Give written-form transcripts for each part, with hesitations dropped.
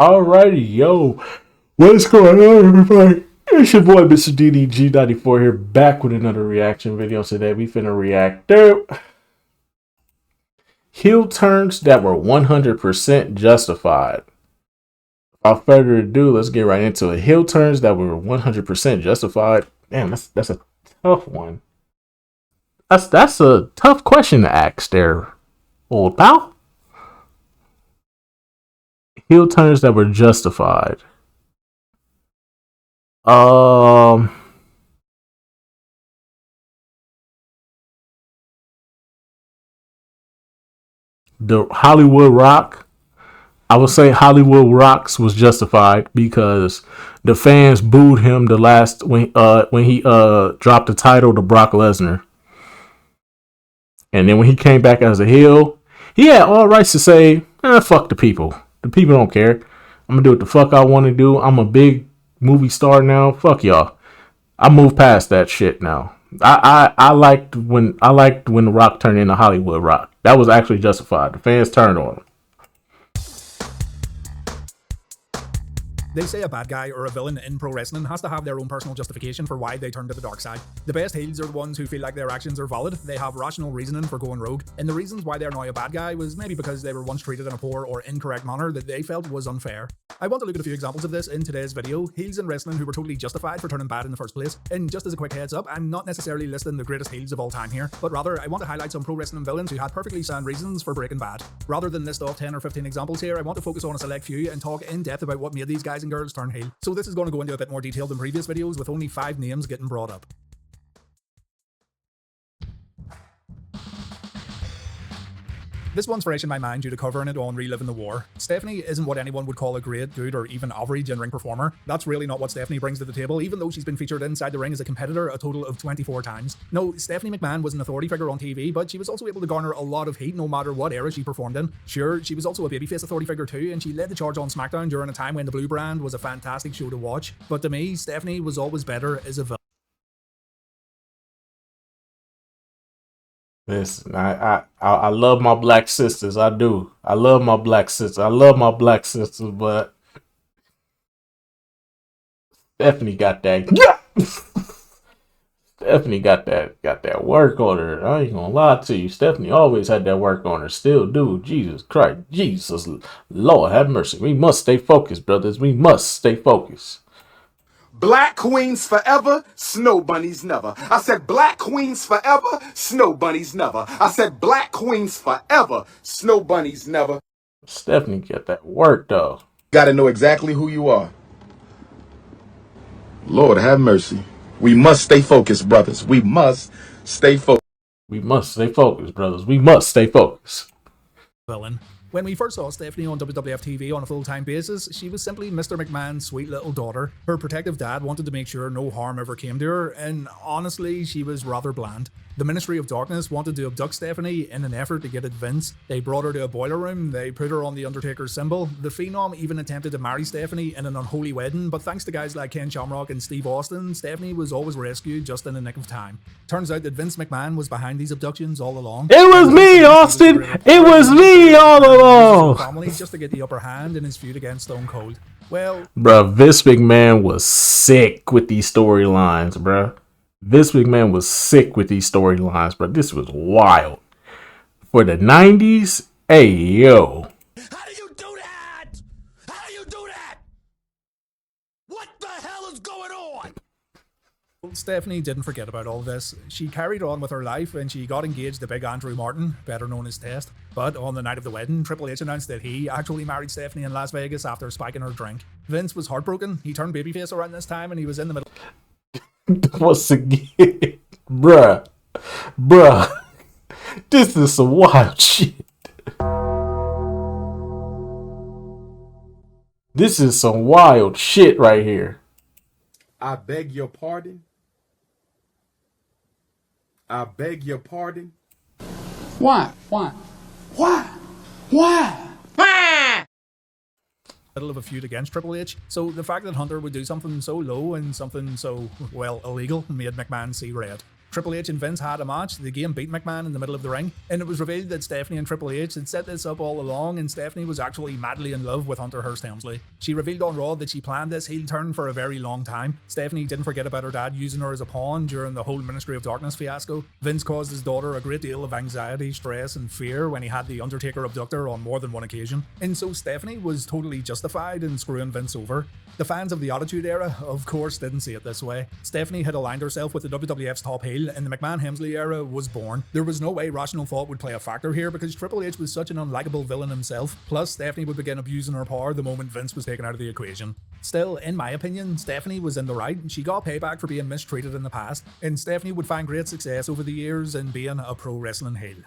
Alrighty, yo. What's going on, everybody? It's your boy, Mr. DDG94 here, back with another reaction video. Today, we finna react to heel turns that were 100% justified. Without further ado, let's get right into it. Heel turns that were 100% justified. Damn, that's a tough one. That's a tough question to ask there, old pal. Heel turns that were justified. The Hollywood Rock. I would say Hollywood Rocks was justified because the fans booed him the last when he dropped the title to Brock Lesnar. And then when he came back as a heel, he had all rights to say, fuck the people. The people don't care. I'm gonna do what the fuck I want to do. I'm a big movie star now. Fuck y'all. I moved past that shit now. I liked when The Rock turned into Hollywood Rock. That was actually justified. The fans turned on him. They say a bad guy or a villain in pro wrestling has to have their own personal justification for why they turn to the dark side. The best heels are the ones who feel like their actions are valid, they have rational reasoning for going rogue, and the reasons why they're now a bad guy was maybe because they were once treated in a poor or incorrect manner that they felt was unfair. I want to look at a few examples of this in today's video, heels in wrestling who were totally justified for turning bad in the first place. And just as a quick heads up, I'm not necessarily listing the greatest heels of all time here, but rather I want to highlight some pro wrestling villains who had perfectly sound reasons for breaking bad. Rather than list off 10 or 15 examples here, I want to focus on a select few and talk in depth about what made these guys and girls turn heel. So this is going to go into a bit more detail than previous videos, with only 5 names getting brought up. This one's fresh in my mind due to covering it on Reliving the War. Stephanie isn't what anyone would call a great, good, or even average in-ring performer. That's really not what Stephanie brings to the table, even though she's been featured inside the ring as a competitor a total of 24 times. No, Stephanie McMahon was an authority figure on TV, but she was also able to garner a lot of heat no matter what era she performed in. Sure, she was also a babyface authority figure too, and she led the charge on SmackDown during a time when the Blue Brand was a fantastic show to watch. But to me, Stephanie was always better as a villain. Listen, I love my black sisters. I do. I love my black sisters. I love my black sisters, but Stephanie got that. Yeah! Stephanie got that work on her. I ain't gonna lie to you. Stephanie always had that work on her. Still do. Jesus Christ. Jesus. Lord have mercy. We must stay focused, brothers. We must stay focused. Black queens forever, snow bunnies never. I said black queens forever, snow bunnies never. I said black queens forever, snow bunnies never. Stephanie got that work though. Gotta know exactly who you are. Lord have mercy. We must stay focused, brothers. We must stay focused. We must stay focused, brothers. We must stay focused. Villain. When we first saw Stephanie on WWF TV on a full-time basis, she was simply Mr. McMahon's sweet little daughter. Her protective dad wanted to make sure no harm ever came to her, and honestly, she was rather bland. The Ministry of Darkness wanted to abduct Stephanie in an effort to get at Vince. They brought her to a boiler room, they put her on the Undertaker's symbol. The Phenom even attempted to marry Stephanie in an unholy wedding, but thanks to guys like Ken Shamrock and Steve Austin, Stephanie was always rescued just in the nick of time. Turns out that Vince McMahon was behind these abductions all along. It was me, Austin! It was me all along! Family just to get the upper hand in his feud against Stone Cold. Well, bruh, Vince McMahon was sick with these storylines, bruh. Vince McMahon was sick with these storylines, bruh. This was wild. For the 90s, hey, yo. How do you do that? How do you do that? What the hell is going on? Stephanie didn't forget about all this. She carried on with her life and she got engaged to Big Andrew Martin, better known as Test. But on the night of the wedding, Triple H announced that he actually married Stephanie in Las Vegas after spiking her drink. Vince was heartbroken. He turned babyface around this time and he was in the middle. Once again, bruh, this is some wild shit. This is some wild shit right here. I beg your pardon. I beg your pardon. Why? Middle of a feud against Triple H, so the fact that Hunter would do something so low and something so, well, illegal made McMahon see red. Triple H and Vince had a match, the game beat McMahon in the middle of the ring, and it was revealed that Stephanie and Triple H had set this up all along, and Stephanie was actually madly in love with Hunter Hearst Helmsley. She revealed on Raw that she planned this heel turn for a very long time. Stephanie didn't forget about her dad using her as a pawn during the whole Ministry of Darkness fiasco. Vince caused his daughter a great deal of anxiety, stress, and fear when he had the Undertaker abduct her on more than one occasion, and so Stephanie was totally justified in screwing Vince over. The fans of the Attitude Era, of course, didn't see it this way. Stephanie had aligned herself with the WWF's top heel, and the McMahon-Helmsley era was born. There was no way rational thought would play a factor here because Triple H was such an unlikable villain himself, plus Stephanie would begin abusing her power the moment Vince was taken out of the equation. Still, in my opinion, Stephanie was in the right, and she got payback for being mistreated in the past, and Stephanie would find great success over the years in being a pro wrestling heel.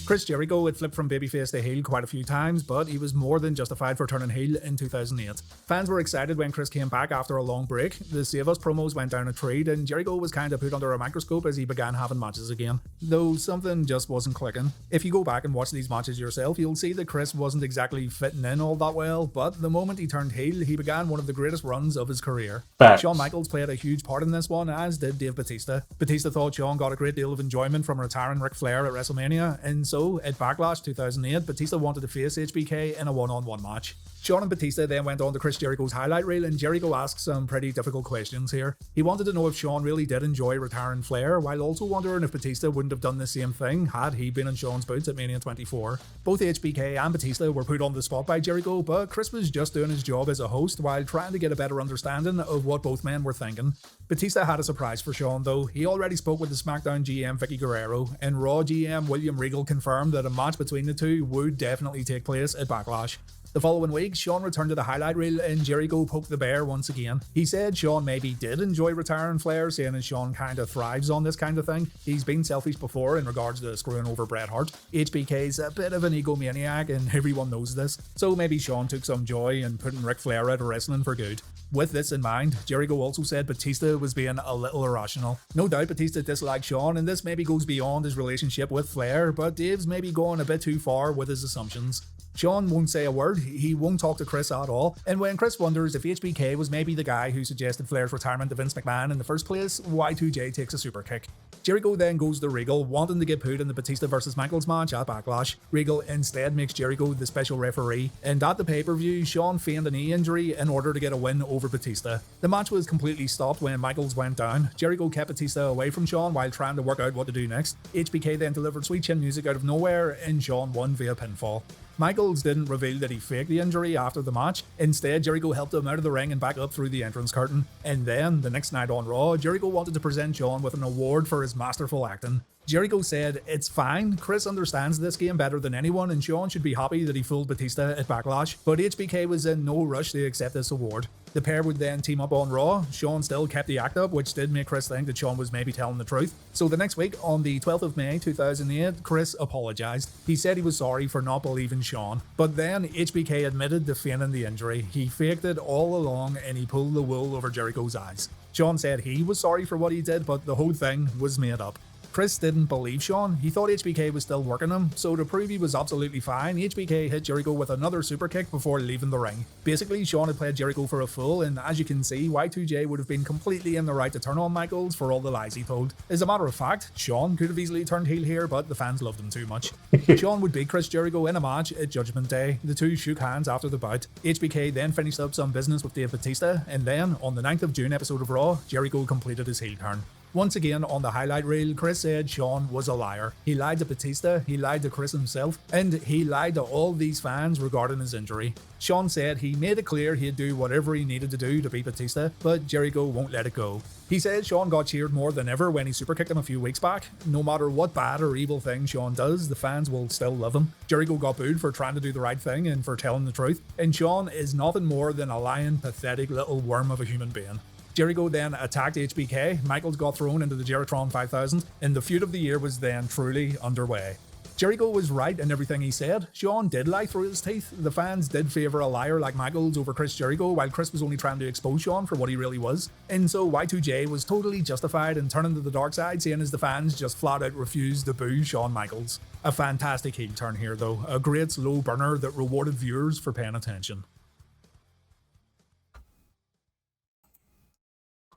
Chris Jericho had flipped from babyface to heel quite a few times, but he was more than justified for turning heel in 2008. Fans were excited when Chris came back after a long break. The Save Us promos went down a treat, and Jericho was kinda put under a microscope as he began having matches again. Though something just wasn't clicking. If you go back and watch these matches yourself, you'll see that Chris wasn't exactly fitting in all that well, but the moment he turned heel, he began one of the greatest runs of his career. Facts. Shawn Michaels played a huge part in this one, as did Dave Bautista. Bautista thought Shawn got a great deal of enjoyment from retiring Ric Flair at WrestleMania, and so at Backlash 2008, Batista wanted to face HBK in a one-on-one match. Shawn and Batista then went on to Chris Jericho's highlight reel, and Jericho asked some pretty difficult questions here. He wanted to know if Shawn really did enjoy retiring Flair, while also wondering if Batista wouldn't have done the same thing had he been in Shawn's boots at Mania 24. Both HBK and Batista were put on the spot by Jericho, but Chris was just doing his job as a host while trying to get a better understanding of what both men were thinking. Batista had a surprise for Shawn though. He already spoke with the SmackDown GM Vicky Guerrero, and Raw GM William Regal confirmed that a match between the two would definitely take place at Backlash. The following week, Shawn returned to the highlight reel and Jericho poked the bear once again. He said Shawn maybe did enjoy retiring Flair, saying that Shawn kinda thrives on this kind of thing. He's been selfish before in regards to screwing over Bret Hart. HBK's a bit of an egomaniac and everyone knows this, so maybe Shawn took some joy in putting Ric Flair out of wrestling for good. With this in mind, Jericho also said Batista was being a little irrational. No doubt Batista disliked Shawn, and this maybe goes beyond his relationship with Flair, but Dave's maybe going a bit too far with his assumptions. Shawn won't say a word, he won't talk to Chris at all, and when Chris wonders if HBK was maybe the guy who suggested Flair's retirement to Vince McMahon in the first place, Y2J takes a super kick. Jericho then goes to Regal, wanting to get put in the Batista vs Michaels match at Backlash. Regal instead makes Jericho the special referee, and at the pay-per-view, Shawn feigned a knee injury in order to get a win over Batista. The match was completely stopped when Michaels went down. Jericho kept Batista away from Shawn while trying to work out what to do next. HBK then delivered sweet chin music out of nowhere, and Shawn won via pinfall. Michaels didn't reveal that he faked the injury after the match. Instead, Jericho helped him out of the ring and back up through the entrance curtain. And then, the next night on Raw, Jericho wanted to present Shawn with an award for his masterful acting. Jericho said, "It's fine, Chris understands this game better than anyone and Shawn should be happy that he fooled Batista at Backlash," but HBK was in no rush to accept this award. The pair would then team up on Raw. Shawn still kept the act up, which did make Chris think that Shawn was maybe telling the truth. So the next week, on the 12th of May 2008, Chris apologized. He said he was sorry for not believing Shawn. But then HBK admitted to feigning the injury. He faked it all along and he pulled the wool over Jericho's eyes. Shawn said he was sorry for what he did, but the whole thing was made up. Chris didn't believe Shawn. He thought HBK was still working him, so to prove he was absolutely fine, HBK hit Jericho with another super kick before leaving the ring. Basically, Shawn had played Jericho for a fool, and as you can see, Y2J would have been completely in the right to turn on Michaels for all the lies he told. As a matter of fact, Shawn could have easily turned heel here, but the fans loved him too much. Shawn would beat Chris Jericho in a match at Judgment Day. The two shook hands after the bout. HBK then finished up some business with Dave Bautista, and then, on the 9th of June episode of Raw, Jericho completed his heel turn. Once again, on the highlight reel, Chris said Shawn was a liar. He lied to Batista, he lied to Chris himself, and he lied to all these fans regarding his injury. Shawn said he made it clear he'd do whatever he needed to do to beat Batista, but Jericho won't let it go. He said Shawn got cheered more than ever when he superkicked him a few weeks back. No matter what bad or evil thing Shawn does, the fans will still love him. Jericho got booed for trying to do the right thing and for telling the truth, and Shawn is nothing more than a lying, pathetic little worm of a human being. Jericho then attacked HBK, Michaels got thrown into the Jeritron 5000, and the feud of the year was then truly underway. Jericho was right in everything he said. Shawn did lie through his teeth. The fans did favour a liar like Michaels over Chris Jericho, while Chris was only trying to expose Shawn for what he really was. And so Y2J was totally justified in turning to the dark side, seeing as the fans just flat out refused to boo Shawn Michaels. A fantastic heel turn here though, a great slow burner that rewarded viewers for paying attention.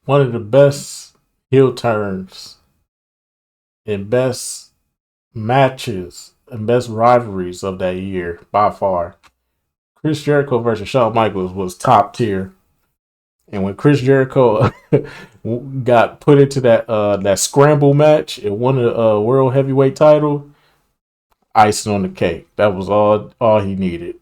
one of the best heel turns and best matches and best rivalries of that year by far. Chris Jericho versus Shawn Michaels was top tier. And when Chris Jericho got put into that scramble match and won the world heavyweight title, icing on the cake. That was all he needed.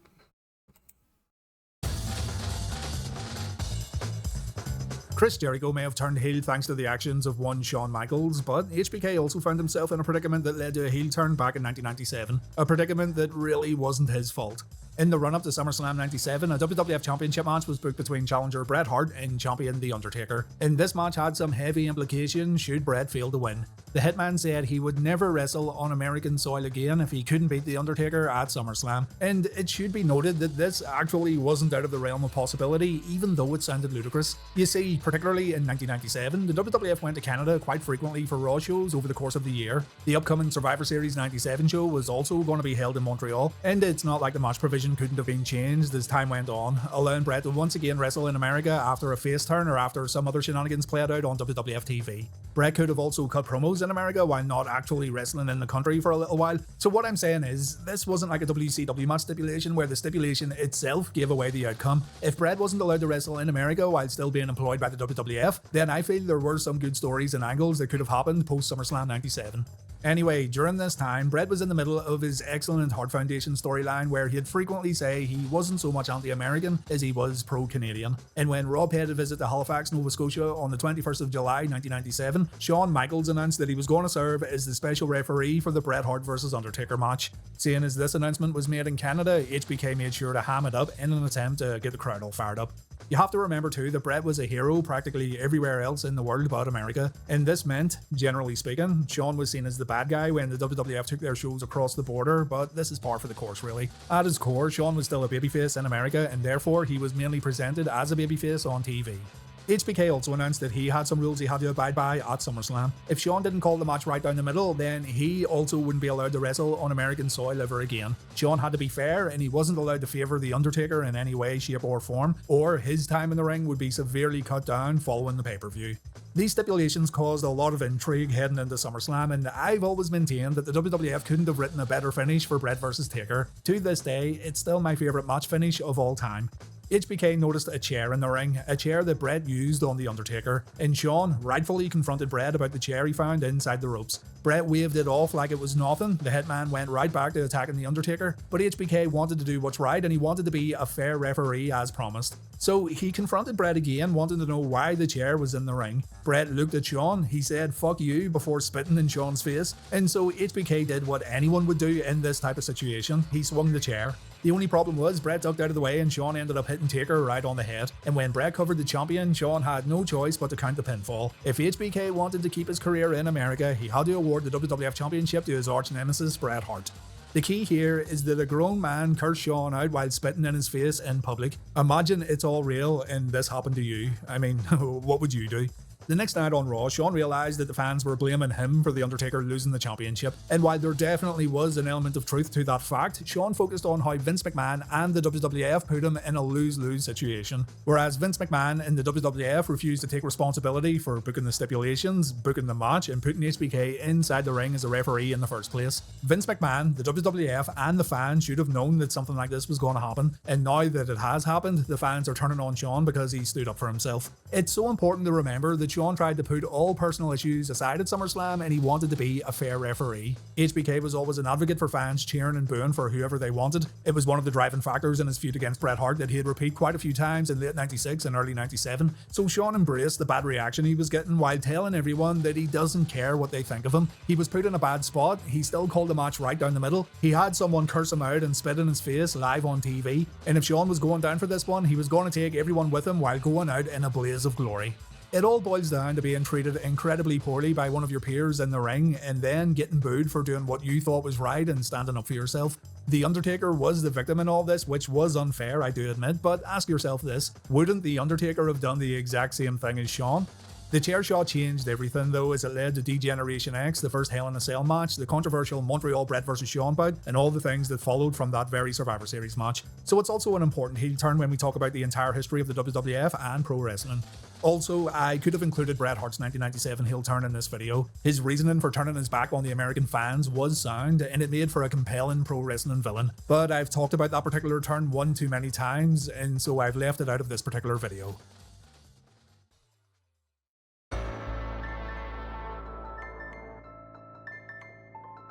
Chris Jericho may have turned heel thanks to the actions of one Shawn Michaels, but HBK also found himself in a predicament that led to a heel turn back in 1997, a predicament that really wasn't his fault. In the run-up to SummerSlam 97, a WWF Championship match was booked between challenger Bret Hart and champion The Undertaker, and this match had some heavy implications should Bret fail to win. The Hitman said he would never wrestle on American soil again if he couldn't beat The Undertaker at SummerSlam, and it should be noted that this actually wasn't out of the realm of possibility, even though it sounded ludicrous. You see, particularly in 1997, the WWF went to Canada quite frequently for Raw shows over the course of the year. The upcoming Survivor Series 97 show was also going to be held in Montreal, and it's not like the match provision couldn't have been changed as time went on, allowing Bret to once again wrestle in America after a face turn or after some other shenanigans played out on WWF TV. Bret could have also cut promos in America while not actually wrestling in the country for a little while. So what I'm saying is, this wasn't like a WCW match stipulation where the stipulation itself gave away the outcome. If Bret wasn't allowed to wrestle in America while still being employed by the WWF, then I feel there were some good stories and angles that could have happened post SummerSlam 97. Anyway, during this time, Bret was in the middle of his excellent Hart Foundation storyline where he'd frequently say he wasn't so much anti-American as he was pro-Canadian. And when Raw paid a visit to Halifax, Nova Scotia on the 21st of July 1997, Shawn Michaels announced that he was going to serve as the special referee for the Bret Hart vs Undertaker match. Seeing as this announcement was made in Canada, HBK made sure to ham it up in an attempt to get the crowd all fired up. You have to remember too that Bret was a hero practically everywhere else in the world but America, and this meant, generally speaking, Shawn was seen as the bad guy when the WWF took their shows across the border, but this is par for the course really. At his core, Shawn was still a babyface in America, and therefore he was mainly presented as a babyface on TV. HBK also announced that he had some rules he had to abide by at SummerSlam. If Shawn didn't call the match right down the middle, then he also wouldn't be allowed to wrestle on American soil ever again. Shawn had to be fair, and he wasn't allowed to favour The Undertaker in any way, shape or form, or his time in the ring would be severely cut down following the pay-per-view. These stipulations caused a lot of intrigue heading into SummerSlam, and I've always maintained that the WWF couldn't have written a better finish for Bret vs Taker. To this day, it's still my favourite match finish of all time. HBK noticed a chair in the ring, a chair that Bret used on The Undertaker, and Shawn rightfully confronted Bret about the chair he found inside the ropes. Bret waved it off like it was nothing, the Hitman went right back to attacking The Undertaker, but HBK wanted to do what's right and he wanted to be a fair referee as promised. So he confronted Bret again, wanting to know why the chair was in the ring. Bret looked at Shawn, he said "fuck you" before spitting in Shawn's face, and so HBK did what anyone would do in this type of situation, he swung the chair. The only problem was Bret ducked out of the way and Shawn ended up hitting Taker right on the head, and when Bret covered the champion, Shawn had no choice but to count the pinfall. If HBK wanted to keep his career in America, he had to award the WWF Championship to his arch nemesis Bret Hart. The key here is that a grown man cursed Shawn out while spitting in his face in public. Imagine it's all real and this happened to you. I mean, what would you do? The next night on Raw, Shawn realised that the fans were blaming him for The Undertaker losing the championship, and while there definitely was an element of truth to that fact, Shawn focused on how Vince McMahon and the WWF put him in a lose-lose situation. Whereas Vince McMahon and the WWF refused to take responsibility for booking the stipulations, booking the match, and putting HBK inside the ring as a referee in the first place. Vince McMahon, the WWF, and the fans should have known that something like this was going to happen, and now that it has happened, the fans are turning on Shawn because he stood up for himself. It's so important to remember that Shawn tried to put all personal issues aside at SummerSlam and he wanted to be a fair referee. HBK was always an advocate for fans cheering and booing for whoever they wanted. It was one of the driving factors in his feud against Bret Hart that he'd repeat quite a few times in late 96 and early 97, so Shawn embraced the bad reaction he was getting while telling everyone that he doesn't care what they think of him. He was put in a bad spot, he still called the match right down the middle, he had someone curse him out and spit in his face live on TV, and if Shawn was going down for this one, he was going to take everyone with him while going out in a blaze of glory. It all boils down to being treated incredibly poorly by one of your peers in the ring and then getting booed for doing what you thought was right and standing up for yourself. The Undertaker was the victim in all this, which was unfair, I do admit, but ask yourself this, wouldn't The Undertaker have done the exact same thing as Shawn? The chair shot changed everything though, as it led to D-Generation X, the first Hell in a Cell match, the controversial Montreal Bret vs Shawn bout, and all the things that followed from that very Survivor Series match. So it's also an important heel turn when we talk about the entire history of the WWF and pro wrestling. Also, I could have included Bret Hart's 1997 heel turn in this video. His reasoning for turning his back on the American fans was sound, and it made for a compelling pro wrestling villain. But I've talked about that particular turn one too many times, and so I've left it out of this particular video.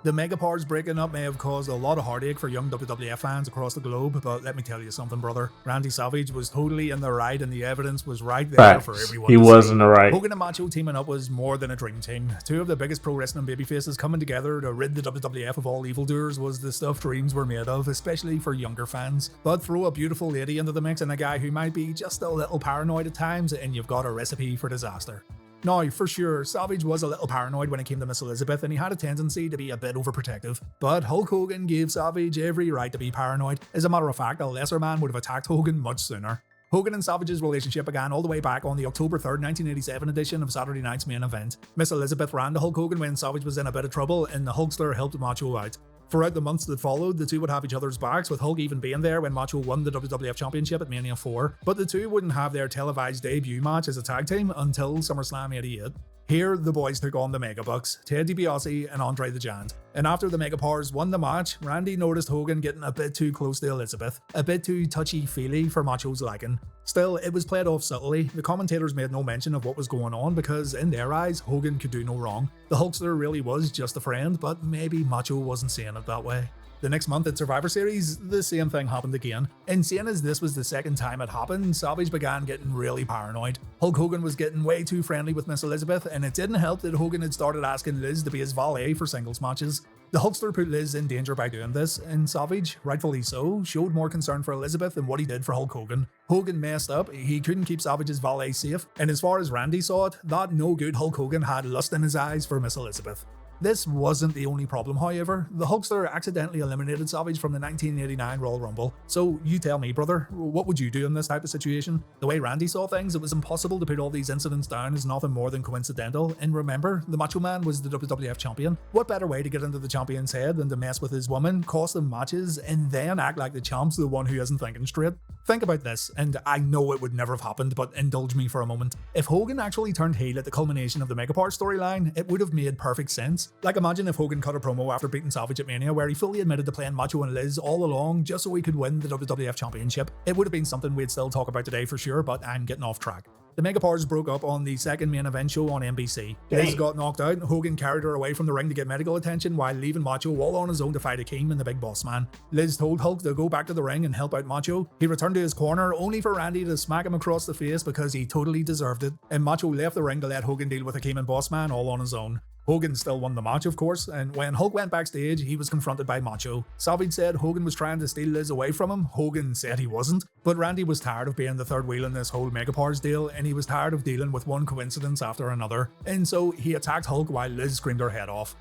The Megapowers breaking up may have caused a lot of heartache for young WWF fans across the globe, but let me tell you something, brother. Randy Savage was totally in the right, and the evidence was right there for everyone He to was see. in the right. Hogan and Macho teaming up was more than a dream team. Two of the biggest pro wrestling babyfaces coming together to rid the WWF of all evildoers was the stuff dreams were made of, especially for younger fans. But throw a beautiful lady into the mix and a guy who might be just a little paranoid at times, and you've got a recipe for disaster. Now, for sure, Savage was a little paranoid when it came to Miss Elizabeth, and he had a tendency to be a bit overprotective. But Hulk Hogan gave Savage every right to be paranoid. As a matter of fact, a lesser man would have attacked Hogan much sooner. Hogan and Savage's relationship began all the way back on the October 3rd, 1987 edition of Saturday Night's Main Event. Miss Elizabeth ran to Hulk Hogan when Savage was in a bit of trouble, and the Hulkster helped Macho out. Throughout the months that followed, the two would have each other's backs, with Hulk even being there when Macho won the WWF Championship at Mania 4, but the two wouldn't have their televised debut match as a tag team until SummerSlam 88. Here, the boys took on the Megabucks, Ted DiBiase and Andre the Giant. And after the Megapowers won the match, Randy noticed Hogan getting a bit too close to Elizabeth, a bit too touchy-feely for Macho's liking. Still, it was played off subtly. The commentators made no mention of what was going on because, in their eyes, Hogan could do no wrong. The Hulkster really was just a friend, but maybe Macho wasn't seeing it that way. The next month at Survivor Series, the same thing happened again. And seeing as this was the second time it happened, Savage began getting really paranoid. Hulk Hogan was getting way too friendly with Miss Elizabeth, and it didn't help that Hogan had started asking Liz to be his valet for singles matches. The Hulkster put Liz in danger by doing this, and Savage, rightfully so, showed more concern for Elizabeth than what he did for Hulk Hogan. Hogan messed up, he couldn't keep Savage's valet safe, and as far as Randy saw it, that no good Hulk Hogan had lust in his eyes for Miss Elizabeth. This wasn't the only problem, however. The Hulkster accidentally eliminated Savage from the 1989 Royal Rumble. So you tell me, brother, what would you do in this type of situation? The way Randy saw things, it was impossible to put all these incidents down as nothing more than coincidental. And remember, the Macho Man was the WWF champion. What better way to get into the champion's head than to mess with his woman, cost him matches, and then act like the champ's the one who isn't thinking straight? Think about this, and I know it would never have happened, but indulge me for a moment. If Hogan actually turned heel at the culmination of the Megapowers storyline, it would have made perfect sense. Like, imagine if Hogan cut a promo after beating Savage at Mania where he fully admitted to playing Macho and Liz all along just so he could win the WWF Championship. It would have been something we'd still talk about today for sure, but I'm getting off track. The Megapowers broke up on the second main event show on NBC. Liz got knocked out, Hogan carried her away from the ring to get medical attention while leaving Macho all on his own to fight Akeem and the Big Boss Man. Liz told Hulk to go back to the ring and help out Macho. He returned to his corner only for Randy to smack him across the face because he totally deserved it, and Macho left the ring to let Hogan deal with Akeem and Boss Man all on his own. Hogan still won the match, of course, and when Hulk went backstage, he was confronted by Macho. Savage said Hogan was trying to steal Liz away from him. Hogan said he wasn't. But Randy was tired of being the third wheel in this whole Megapowers deal, and he was tired of dealing with one coincidence after another. And so he attacked Hulk while Liz screamed her head off.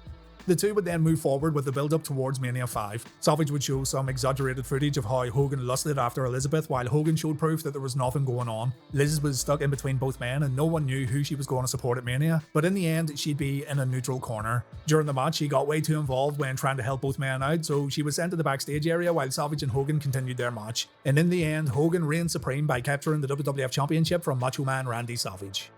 The two would then move forward with the build-up towards Mania 5. Savage would show some exaggerated footage of how Hogan lusted after Elizabeth, while Hogan showed proof that there was nothing going on. Liz was stuck in between both men, and no one knew who she was going to support at Mania, but in the end, she'd be in a neutral corner. During the match, she got way too involved when trying to help both men out, so she was sent to the backstage area while Savage and Hogan continued their match. And in the end, Hogan reigned supreme by capturing the WWF Championship from Macho Man Randy Savage.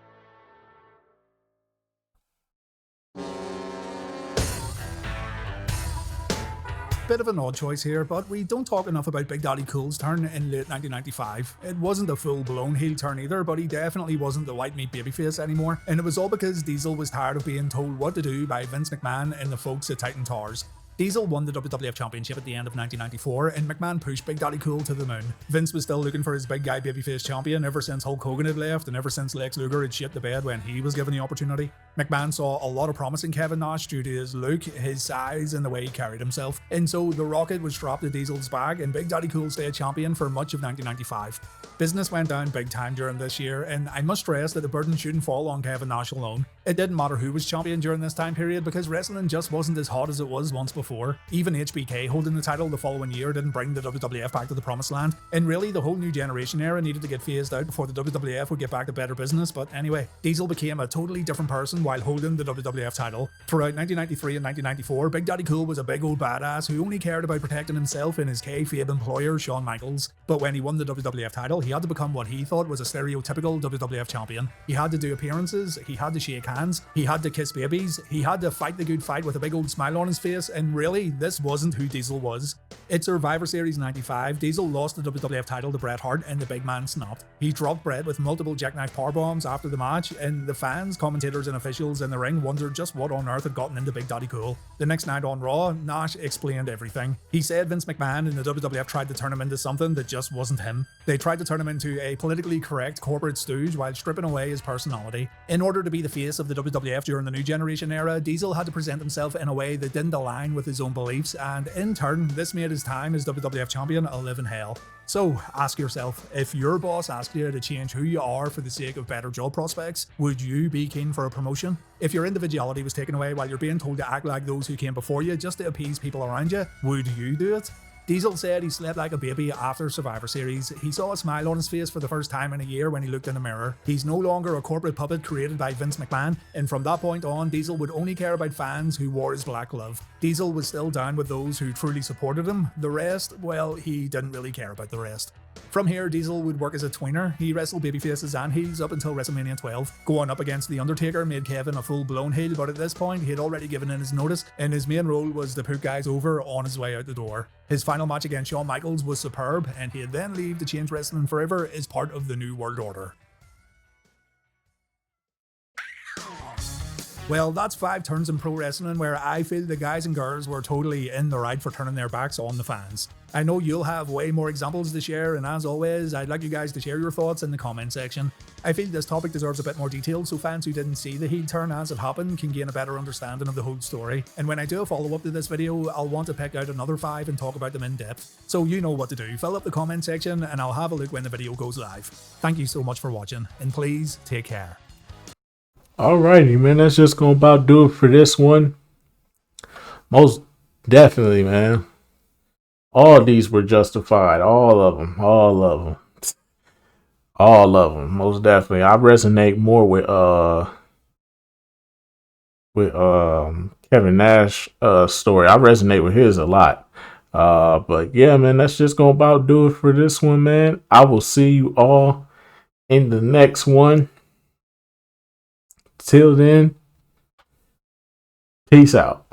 Bit of an odd choice here, but we don't talk enough about Big Daddy Cool's turn in late 1995. It wasn't a full-blown heel turn either, but he definitely wasn't the white meat babyface anymore, and it was all because Diesel was tired of being told what to do by Vince McMahon and the folks at Titan Towers. Diesel won the WWF Championship at the end of 1994, and McMahon pushed Big Daddy Cool to the moon. Vince was still looking for his big guy babyface champion ever since Hulk Hogan had left, and ever since Lex Luger had shit the bed when he was given the opportunity. McMahon saw a lot of promise in Kevin Nash due to his look, his size, and the way he carried himself, and so the rocket was strapped to Diesel's back, and Big Daddy Cool stayed champion for much of 1995. Business went down big time during this year, and I must stress that the burden shouldn't fall on Kevin Nash alone. It didn't matter who was champion during this time period because wrestling just wasn't as hot as it was once before. Even HBK holding the title the following year didn't bring the WWF back to the promised land. And really, the whole new generation era needed to get phased out before the WWF would get back to better business. But anyway, Diesel became a totally different person while holding the WWF title. Throughout 1993 and 1994, Big Daddy Cool was a big old badass who only cared about protecting himself and his kayfabe employer, Shawn Michaels. But when he won the WWF title, he had to become what he thought was a stereotypical WWF champion. He had to do appearances, he had to shake hands, he had to kiss babies, he had to fight the good fight with a big old smile on his face, and really, this wasn't who Diesel was. At Survivor Series 95, Diesel lost the WWF title to Bret Hart and the big man snapped. He dropped Bret with multiple jackknife powerbombs after the match, and the fans, commentators and officials in the ring wondered just what on earth had gotten into Big Daddy Cool. The next night on Raw, Nash explained everything. He said Vince McMahon and the WWF tried to turn him into something that just wasn't him. They tried to turn him into a politically correct corporate stooge while stripping away his personality. In order to be the face of the WWF during the new generation era, Diesel had to present himself in a way that didn't align with his own beliefs, and in turn, this made his time as WWF champion a living hell. So ask yourself, if your boss asked you to change who you are for the sake of better job prospects, would you be keen for a promotion? If your individuality was taken away while you're being told to act like those who came before you just to appease people around you, would you do it? Diesel said he slept like a baby after Survivor Series. He saw a smile on his face for the first time in a year when he looked in the mirror. He's no longer a corporate puppet created by Vince McMahon, and from that point on, Diesel would only care about fans who wore his black glove. Diesel was still down with those who truly supported him. The rest, well, he didn't really care about the rest. From here, Diesel would work as a tweener. He wrestled babyfaces and heels up until WrestleMania 12. Going up against The Undertaker made Kevin a full-blown heel, but at this point, he had already given in his notice, and his main role was to put guys over on his way out the door. His final match against Shawn Michaels was superb, and he'd then leave to change wrestling forever as part of the New World Order. Well, that's 5 turns in pro wrestling where I feel the guys and girls were totally in the right for turning their backs on the fans. I know you'll have way more examples to share, and as always, I'd like you guys to share your thoughts in the comment section. I feel this topic deserves a bit more detail so fans who didn't see the heel turn as it happened can gain a better understanding of the whole story. And when I do a follow-up to this video, I'll want to pick out another 5 and talk about them in depth. So you know what to do, fill up the comment section and I'll have a look when the video goes live. Thank you so much for watching, and please take care. Alrighty, man. That's just gonna about do it for this one. Most definitely, man. All these were justified. All of them. All of them. All of them. Most definitely. I resonate more with Kevin Nash story. I resonate with his a lot. But yeah, man, that's just gonna about do it for this one, man. I will see you all in the next one. Till then, peace out.